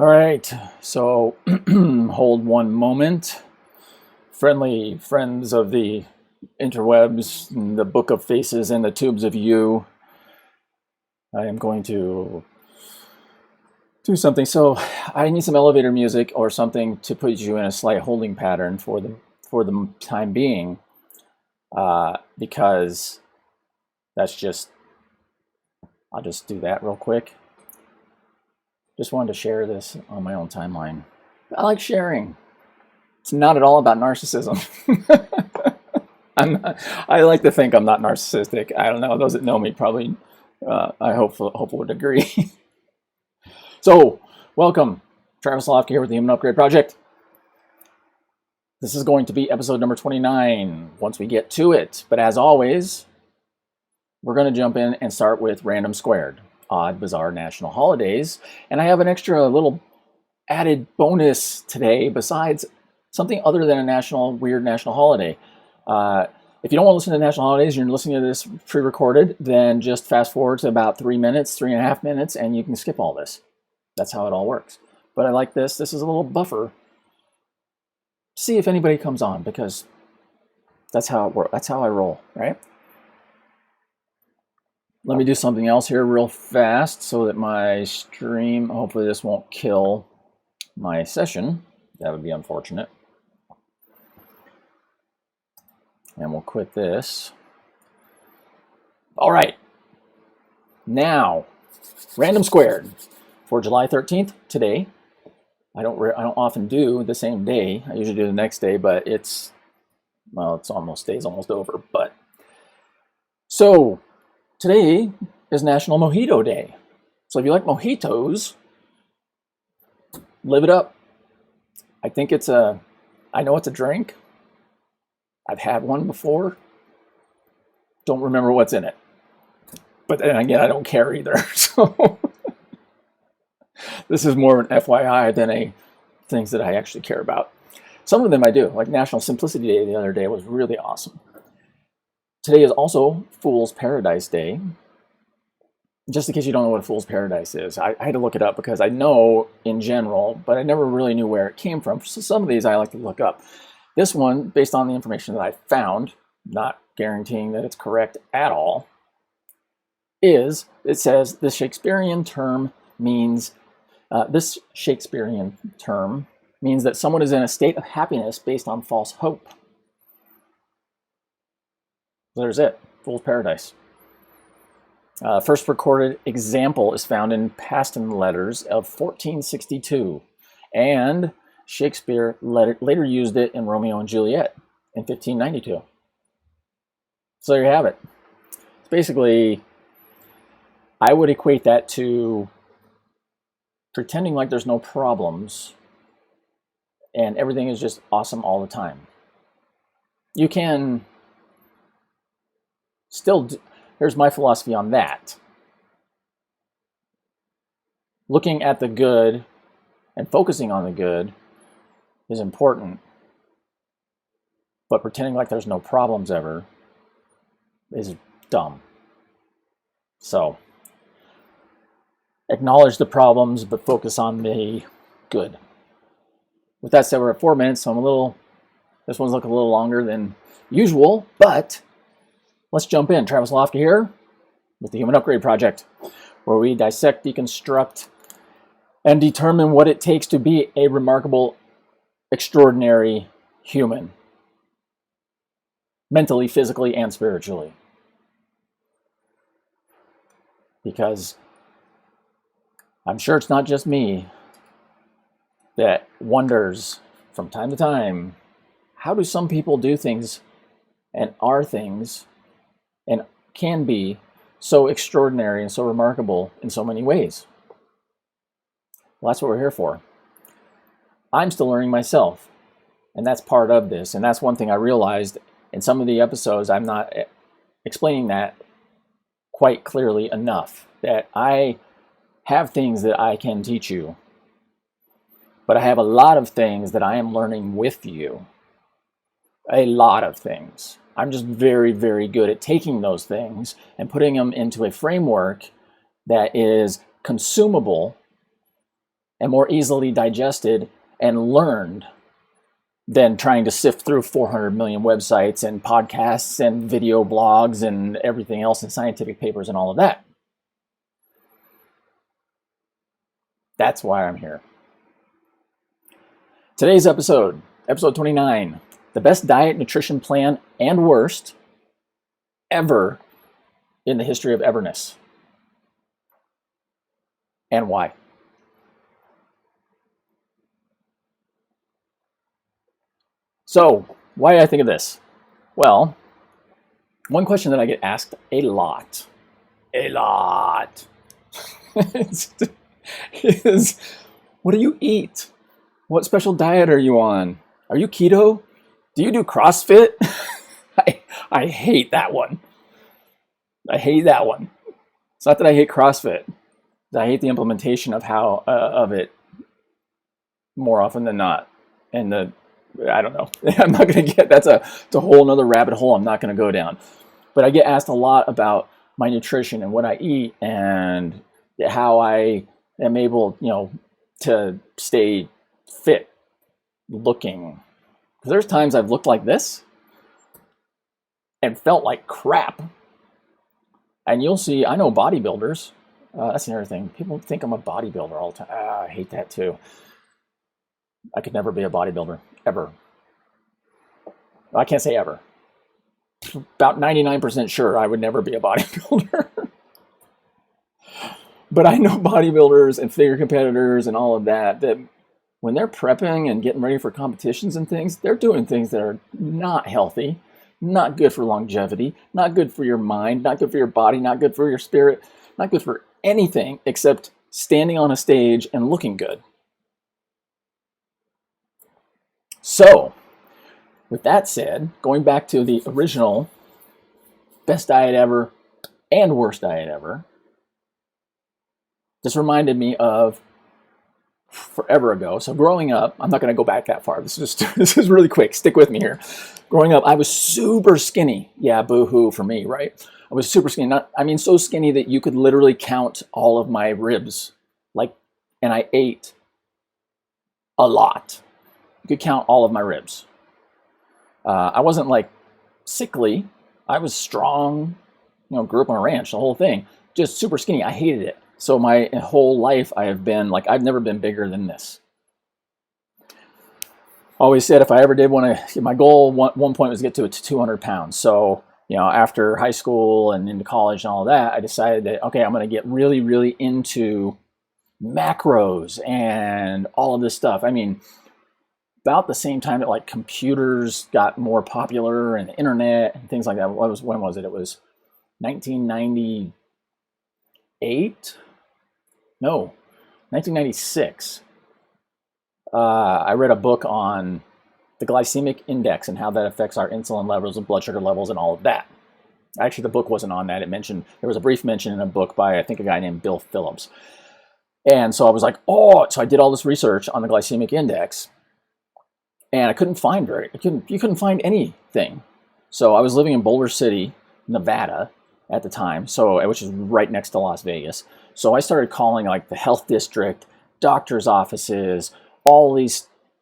All right, so hold one moment. Friendly friends of the interwebs, and the book of faces and the tubes of you, I am going to do something. So I need some elevator music or something to put you in a slight holding pattern for the time being, because that's just, I'll just do that real quick. Just wanted to share this on my own timeline. I like sharing. It's not at all about narcissism. I like to think I'm not narcissistic. I don't know. Those that know me probably, I hope would agree. So, welcome. Travis Lofke here with the Human Upgrade Project. This is going to be episode number 29 once we get to it. But as always, we're going to jump in and start with Random², odd, bizarre national holidays. And I have an extra little added bonus today besides something other than a weird national holiday. If you don't want to listen to national holidays, you're listening to this pre-recorded, then just fast forward to about 3.5 minutes, and you can skip all this. That's how it all works. But I like this. This is a little buffer. See if anybody comes on, because that's how it works. That's how I roll, right? Let me do something else here real fast so that my stream, hopefully this won't kill my session. That would be unfortunate. And we'll quit this. All right. Now, Random² for July 13th, today. I don't often do the same day. I usually do the next day, but it's day's almost over. But so today is National Mojito Day. So if you like mojitos, live it up. I know it's a drink. I've had one before. Don't remember what's in it. But then again, I don't care either. So this is more of an FYI than a things that I actually care about. Some of them I do, like National Simplicity Day the other day was really awesome. Today is also Fool's Paradise Day. Just in case you don't know what a Fool's Paradise is, I had to look it up because I know in general, but I never really knew where it came from. So some of these I like to look up. This one, based on the information that I found, not guaranteeing that it's correct at all, it says the Shakespearean term means that someone is in a state of happiness based on false hope. There's it, Fool's Paradise. First recorded example is found in Paston Letters of 1462, and Shakespeare later used it in Romeo and Juliet in 1592. So there you have it. Basically, I would equate that to pretending like there's no problems and everything is just awesome all the time. You can still here's my philosophy on that. Looking at the good and focusing on the good is important, but pretending like there's no problems ever is dumb. So, acknowledge the problems, but focus on the good. With that said, we're at 4 minutes, so this one's looking a little longer than usual, but let's jump in. Travis Lofke here with the Human Upgrade Project, where we dissect, deconstruct, and determine what it takes to be a remarkable, extraordinary human, mentally, physically, and spiritually. Because I'm sure it's not just me that wonders from time to time, how do some people do things and are things and can be so extraordinary and so remarkable in so many ways? Well, that's what we're here for. I'm still learning myself, and that's part of this. And that's one thing I realized in some of the episodes, I'm not explaining that quite clearly enough, that I have things that I can teach you, but I have a lot of things that I am learning with you. A lot of things. I'm just very, very good at taking those things and putting them into a framework that is consumable and more easily digested and learned than trying to sift through 400 million websites and podcasts and video blogs and everything else and scientific papers and all of that. That's why I'm here. Today's episode 29, the best diet nutrition plan and worst ever in the history of Everness. And why? So, why did I think of this? Well, one question that I get asked a lot is, what do you eat? What special diet are you on? Are you keto? Do you do CrossFit? I hate that one. I hate that one. It's not that I hate CrossFit. I hate the implementation of of it more often than not. And I don't know. I'm not going to get, that's a whole nother rabbit hole I'm not going to go down. But I get asked a lot about my nutrition and what I eat and how I am able, to stay fit looking. Because there's times I've looked like this and felt like crap. And you'll see, I know bodybuilders. That's another thing. People think I'm a bodybuilder all the time. I hate that too. I could never be a bodybuilder, ever. I can't say ever. About 99% sure I would never be a bodybuilder. But I know bodybuilders and figure competitors and all of that when they're prepping and getting ready for competitions and things, they're doing things that are not healthy, not good for longevity, not good for your mind, not good for your body, not good for your spirit, not good for anything except standing on a stage and looking good. So, with that said, going back to the original best diet ever and worst diet ever, this reminded me of forever ago. So growing up, I'm not going to go back that far. This is really quick. Stick with me here. Growing up, I was super skinny. Yeah, boo-hoo for me, right? I was super skinny. So skinny that you could literally count all of my ribs. And I ate a lot. You could count all of my ribs. I wasn't sickly. I was strong, grew up on a ranch, the whole thing. Just super skinny. I hated it. So my whole life I have been I've never been bigger than this. Always said if I ever did want to, my goal one point was to get to 200 pounds. So, after high school and into college and all that, I decided that, okay, I'm going to get really, really into macros and all of this stuff. About the same time that computers got more popular and the internet and things like that. When was it? It was 1998? No, 1996. I read a book on the glycemic index and how that affects our insulin levels and blood sugar levels and all of that. Actually, the book wasn't on that. There was a brief mention in a book by, I think, a guy named Bill Phillips. And so I was so I did all this research on the glycemic index. And I couldn't find you couldn't find anything. So I was living in Boulder City, Nevada at the time, which is right next to Las Vegas. So I started calling the health district, doctor's offices,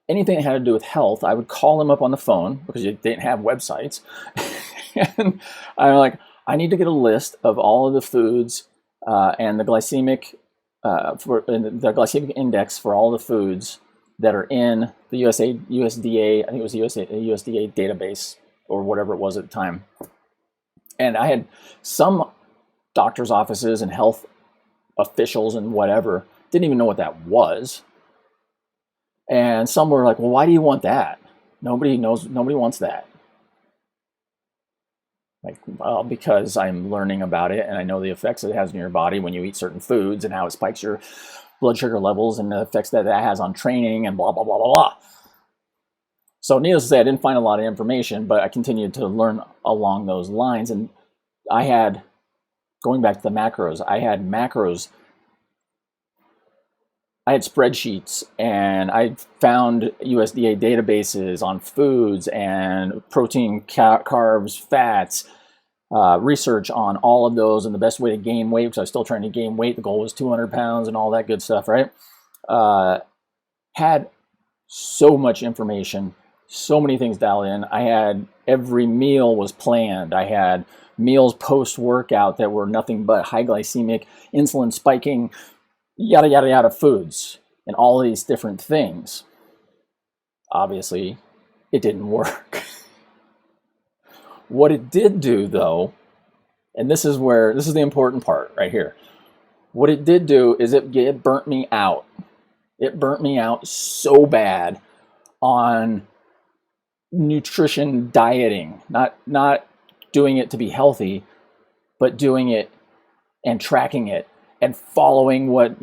anything that had to do with health. I would call them up on the phone because they didn't have websites. And I'm I need to get a list of all of the foods and the glycemic index for all the foods that are in the USDA, I think it was the USDA database or whatever it was at the time. And I had some doctor's offices and health officials and whatever didn't even know what that was. And some were well, why do you want that? Nobody wants that. Well, because I'm learning about it and I know the effects it has on your body when you eat certain foods and how it spikes your blood sugar levels and the effects that has on training and blah, blah, blah, blah, blah. So needless to say, I didn't find a lot of information, but I continued to learn along those lines. And going back to the macros, I had spreadsheets and I found USDA databases on foods and protein, carbs, fats, research on all of those and the best way to gain weight, because I was still trying to gain weight. The goal was 200 pounds and all that good stuff, right? Had so much information, so many things dialed in. I had every meal was planned. I had meals post-workout that were nothing but high glycemic, insulin spiking, yada, yada, yada foods and all these different things. Obviously, it didn't work. What it did do, though, and this is the important part right here. What it did do is it burnt me out. It burnt me out so bad on nutrition dieting, not doing it to be healthy, but doing it and tracking it and following what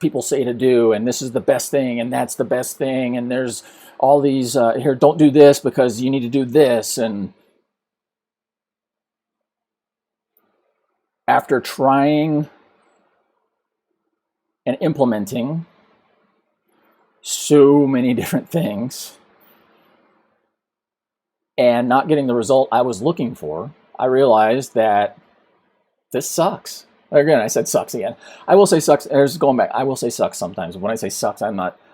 people say to do, and this is the best thing and that's the best thing, and there's all these here, don't do this because you need to do this. And after trying and implementing so many different things and not getting the result I was looking for, I realized that this sucks. Again, I said sucks again. I will say sucks. There's going back. I will say sucks sometimes. When I say sucks, I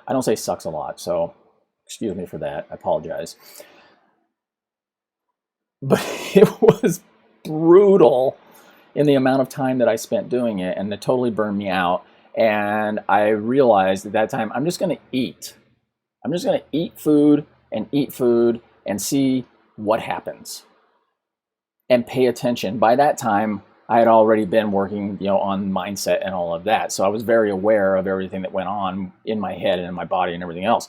don't say sucks a lot. So excuse me for that. I apologize. But it was brutal in the amount of time that I spent doing it, and it totally burned me out. And I realized at that time, I'm just going to eat. I'm just going to eat food and see what happens and pay attention. By that time, I had already been working, on mindset and all of that. So I was very aware of everything that went on in my head and in my body and everything else.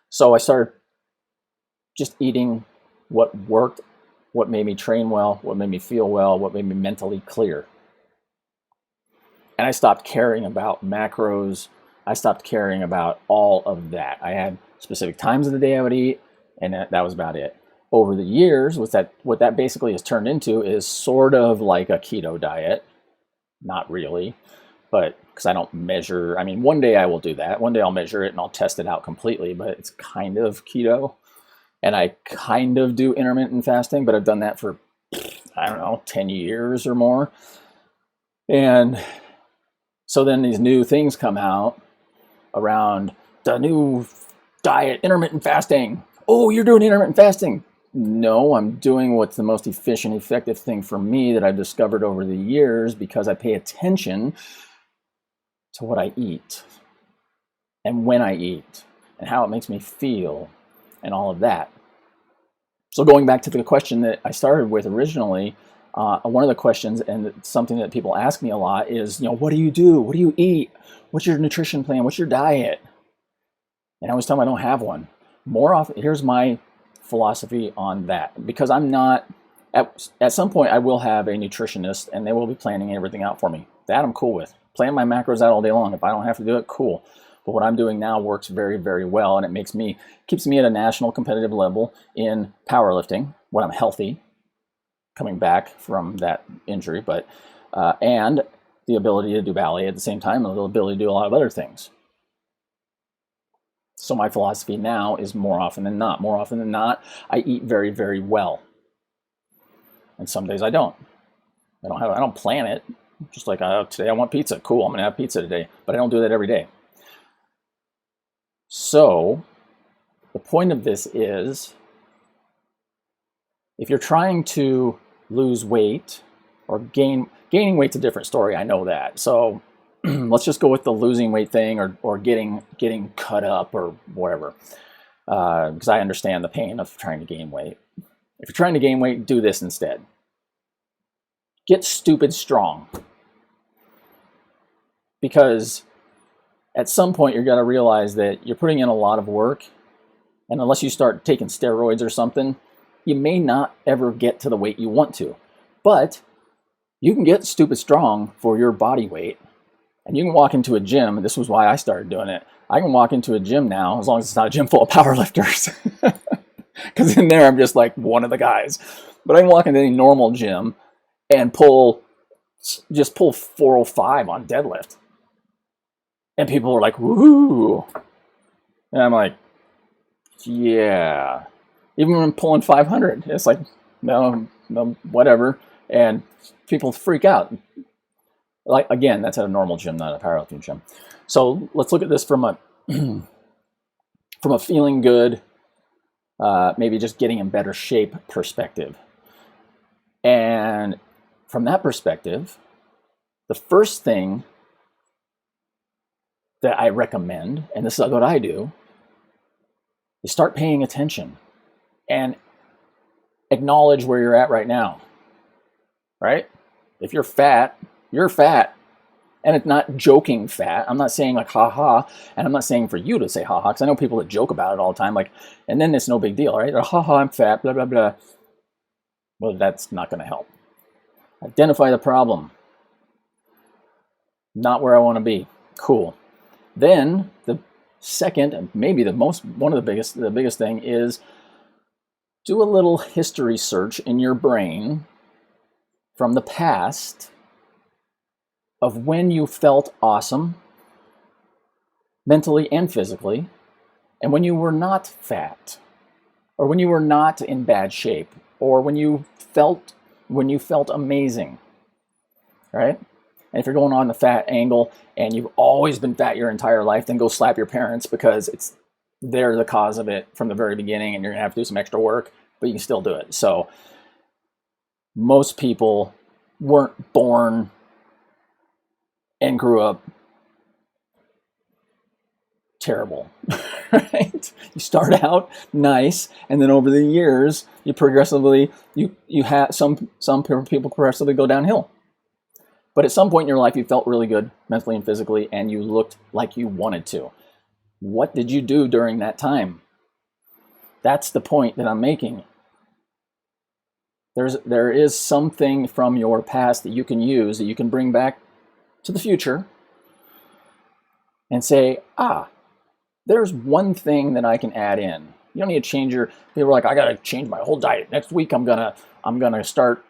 So I started just eating what worked, what made me train well, what made me feel well, what made me mentally clear. And I stopped caring about macros. I stopped caring about all of that. I had specific times of the day I would eat, and that was about it. Over the years, what that basically has turned into is sort of like a keto diet. Not really, but because I don't measure. I mean, one day I will do that. One day I'll measure it and I'll test it out completely, but it's kind of keto. And I kind of do intermittent fasting, but I've done that for, 10 years or more. And so then these new things come out around the new diet, intermittent fasting. Oh, you're doing intermittent fasting. No, I'm doing what's the most efficient, effective thing for me that I've discovered over the years because I pay attention to what I eat and when I eat and how it makes me feel and all of that. So going back to the question that I started with originally, one of the questions and something that people ask me a lot is, what do you do? What do you eat? What's your nutrition plan? What's your diet? And I always tell them I don't have one. More often, here's my philosophy on that, because I'm not, at some point I will have a nutritionist and they will be planning everything out for me. That I'm cool with. Plan my macros out all day long. If I don't have to do it, cool. But what I'm doing now works very, very well, and it keeps me at a national competitive level in powerlifting when I'm healthy, coming back from that injury, but and the ability to do ballet at the same time, and the ability to do a lot of other things. So my philosophy now is more often than not, I eat very, very well. And some days I don't. I don't plan it. Just like, today I want pizza. Cool, I'm going to have pizza today. But I don't do that every day. So the point of this is, if you're trying to lose weight or gaining weight's a different story. I know that. So let's just go with the losing weight thing or getting cut up or whatever, because I understand the pain of trying to gain weight. If you're trying to gain weight, do this instead. Get stupid strong. Because at some point you're going to realize that you're putting in a lot of work, and unless you start taking steroids or something, you may not ever get to the weight you want to. But you can get stupid strong for your body weight. And you can walk into a gym, and this was why I started doing it. I can walk into a gym now, as long as it's not a gym full of powerlifters. Because in there, I'm just like one of the guys. But I can walk into any normal gym and just pull 405 on deadlift. And people are like, woo. And I'm like, yeah. Even when I'm pulling 500, it's like, no, whatever. And people freak out. Like, again, that's at a normal gym, not a powerlifting gym. So let's look at this from a from a feeling good, maybe just getting in better shape perspective. And from that perspective, the first thing that I recommend, and this is what I do, is start paying attention and acknowledge where you're at right now, right? If you're fat, you're fat. And it's not joking fat. I'm not saying like ha-ha, and I'm not saying for you to say ha-ha, because I know people that joke about it all the time, like, and then it's no big deal, right? They're ha-ha, I'm fat, blah, blah, blah. Well, that's not going to help. Identify the problem. Not where I want to be. Cool. Then the second, and maybe one of the biggest thing is do a little history search in your brain from the past of when you felt awesome, mentally and physically, and when you were not fat, or when you were not in bad shape, or when you felt amazing, right? And if you're going on the fat angle and you've always been fat your entire life, then go slap your parents, because they're the cause of it from the very beginning, and you're gonna have to do some extra work, but you can still do it. So most people weren't born and grew up terrible, right? You start out nice, and then over the years, you progressively, you have some people progressively go downhill. But at some point in your life, you felt really good mentally and physically, and you looked like you wanted to. What did you do during that time? That's the point that I'm making. There is something from your past that you can use, that you can bring back to the future and say, there's one thing that I can add in. You don't need to change people are like, I got to change my whole diet. Next week, I'm going to start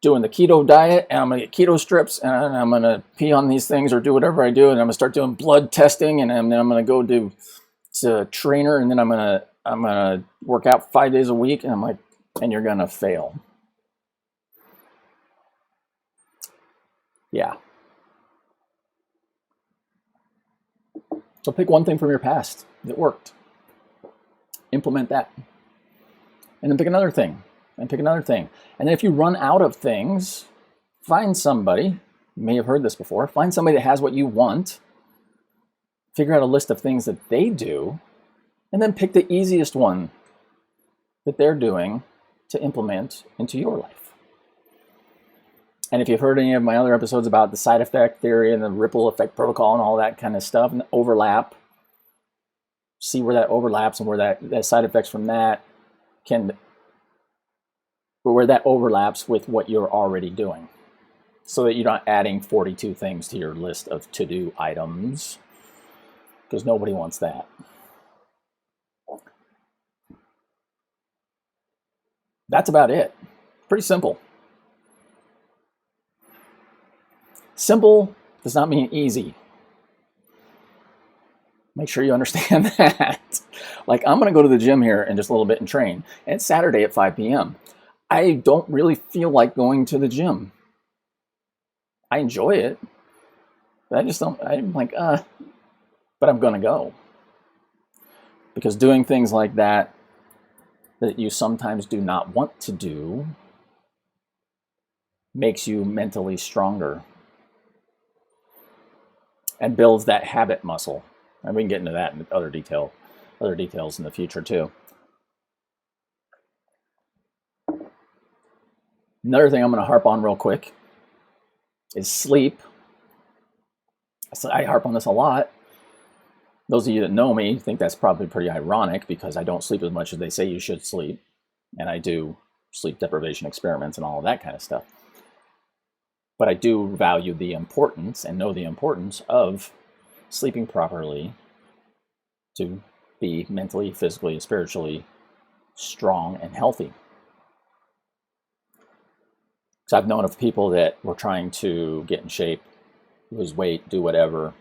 doing the keto diet, and I'm going to get keto strips, and I'm going to pee on these things or do whatever I do. And I'm going to start doing blood testing, and then I'm going to go to a trainer, and then I'm going to work out 5 days a week. And I'm like, and you're going to fail. Yeah. So pick one thing from your past that worked. Implement that. And then pick another thing. And pick another thing. And then if you run out of things, find somebody, you may have heard this before, find somebody that has what you want, figure out a list of things that they do, and then pick the easiest one that they're doing to implement into your life. And if you've heard any of my other episodes about the side effect theory and the ripple effect protocol and all that kind of stuff, and overlap, see where that overlaps and where that side effects from that where that overlaps with what you're already doing, so that you're not adding 42 things to your list of to-do items, because nobody wants that. That's about it. Pretty simple. Simple does not mean easy. Make sure you understand that. Like, I'm going to go to the gym here in just a little bit and train. And it's Saturday at 5 p.m. I don't really feel like going to the gym. I enjoy it. But I just don't, I'm like, but I'm going to go. Because doing things like that you sometimes do not want to do makes you mentally stronger and builds that habit muscle. And we can get into that in other details in the future too. Another thing I'm going to harp on real quick is sleep. So I harp on this a lot. Those of you that know me think that's probably pretty ironic, because I don't sleep as much as they say you should sleep. And I do sleep deprivation experiments and all of that kind of stuff. But I do value the importance and know the importance of sleeping properly to be mentally, physically, and spiritually strong and healthy. So I've known of people that were trying to get in shape, lose weight, do whatever,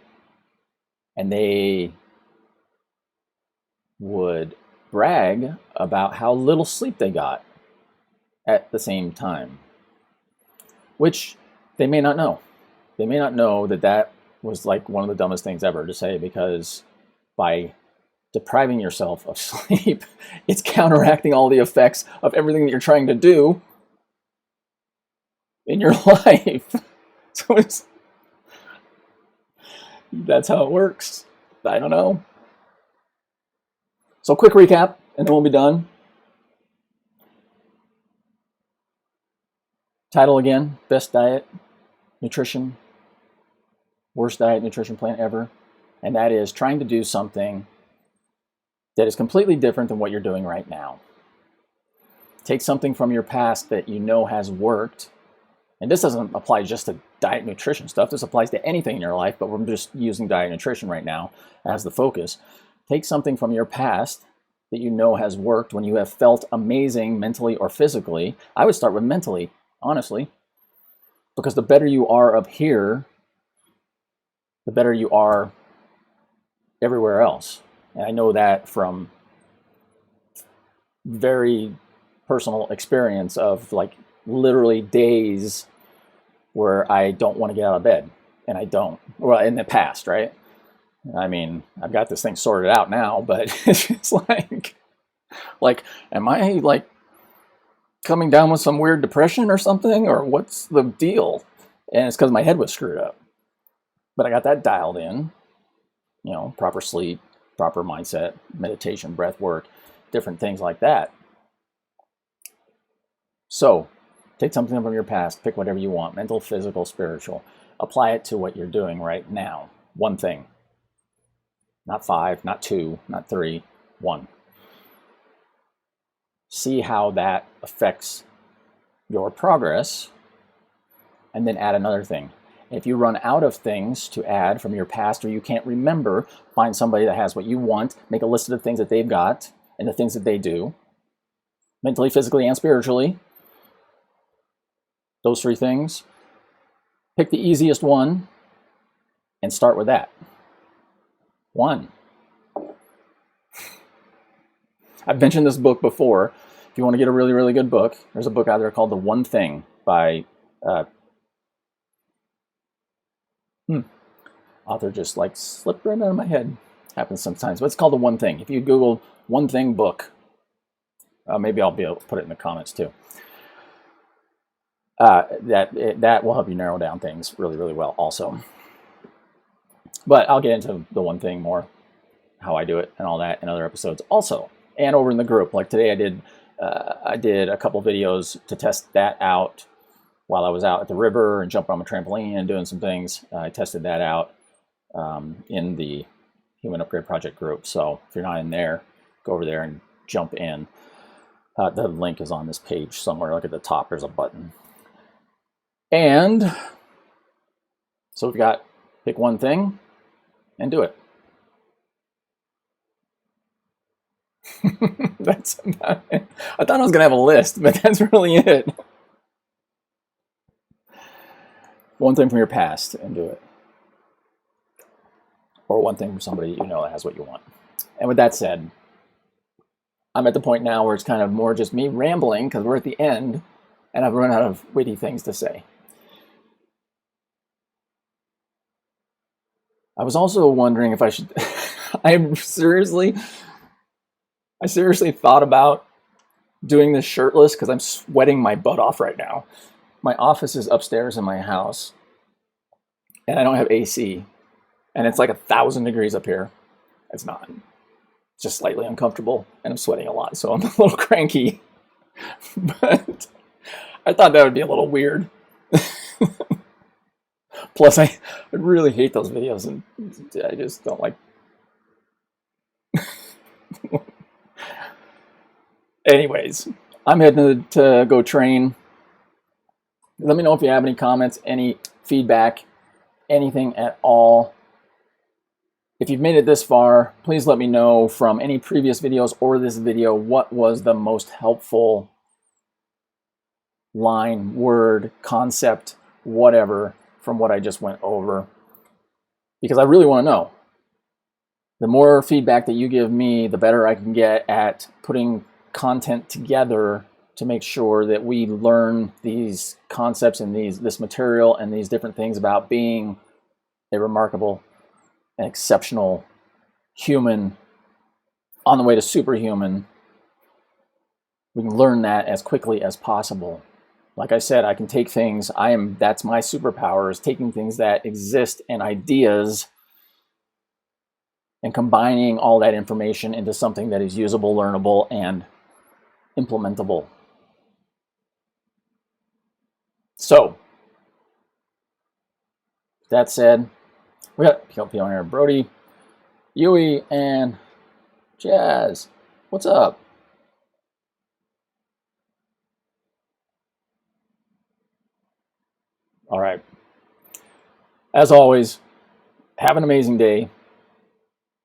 and they would brag about how little sleep they got at the same time, which they may not know. they may not know that that was like one of the dumbest things ever to say, because by depriving yourself of sleep, it's counteracting all the effects of everything that you're trying to do in your life. So that's how it works. I don't know. So quick recap, and then we'll be done. Title again: best diet, nutrition, worst diet, nutrition plan ever. And that is trying to do something that is completely different than what you're doing right now. Take something from your past that you know has worked. And this doesn't apply just to diet nutrition stuff. This applies to anything in your life, but we're just using diet nutrition right now as the focus. Take something from your past that you know has worked when you have felt amazing mentally or physically. I would start with mentally, honestly, because the better you are up here, the better you are everywhere else. And I know that from very personal experience of like literally days where I don't want to get out of bed, and I don't. Well, in the past, right? I mean, I've got this thing sorted out now, but it's just like, am I like coming down with some weird depression or something, or what's the deal? And it's because my head was screwed up. But I got that dialed in, you know, proper sleep, proper mindset, meditation, breath work, different things like that. So take something from your past, pick whatever you want, mental, physical, spiritual, apply it to what you're doing right now. One thing, not 5, not 2, not 3, 1. See how that affects your progress, and then add another thing. If you run out of things to add from your past, or you can't remember, find somebody that has what you want, make a list of the things that they've got and the things that they do, mentally, physically, and spiritually. Those 3 things. Pick the easiest one and start with that. 1. I've mentioned this book before. If you want to get a really, really good book, there's a book out there called The One Thing by author just like slipped right out of my head. Happens sometimes, but it's called The One Thing. If you Google One Thing book, maybe I'll be able to put it in the comments too. That will help you narrow down things really, really well also. But I'll get into The One Thing more, how I do it and all that in other episodes also. And over in the group, like today I did a couple videos to test that out while I was out at the river and jumping on my trampoline and doing some things. I tested that out in the Human Upgrade Project group. So if you're not in there, go over there and jump in. The link is on this page somewhere. Look at the top, there's a button. And so we've got pick one thing and do it. That's about it. I thought I was going to have a list, but that's really it. One thing from your past and do it. Or one thing from somebody you know that has what you want. And with that said, I'm at the point now where it's kind of more just me rambling because we're at the end and I've run out of witty things to say. I was also wondering if I should... I seriously thought about doing this shirtless because I'm sweating my butt off right now. My office is upstairs in my house and I don't have AC. And it's like 1,000 degrees up here. It's not. It's just slightly uncomfortable and I'm sweating a lot, so I'm a little cranky. But I thought that would be a little weird. Plus, I really hate those videos and I just don't like... Anyways, I'm heading to go train. Let me know if you have any comments, any feedback, anything at all. If you've made it this far, please let me know from any previous videos or this video what was the most helpful line, word, concept, whatever from what I just went over. Because I really want to know. The more feedback that you give me, the better I can get at putting content together to make sure that we learn these concepts and this material and these different things about being a remarkable and exceptional human on the way to superhuman. We can learn that as quickly as possible. Like I said, I can take things, that's my superpower, is taking things that exist and ideas and combining all that information into something that is usable, learnable, and implementable. So, that said, we got people on here, Brody, Yui, and Jazz. What's up? All right. As always, have an amazing day,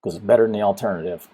because it's better than the alternative.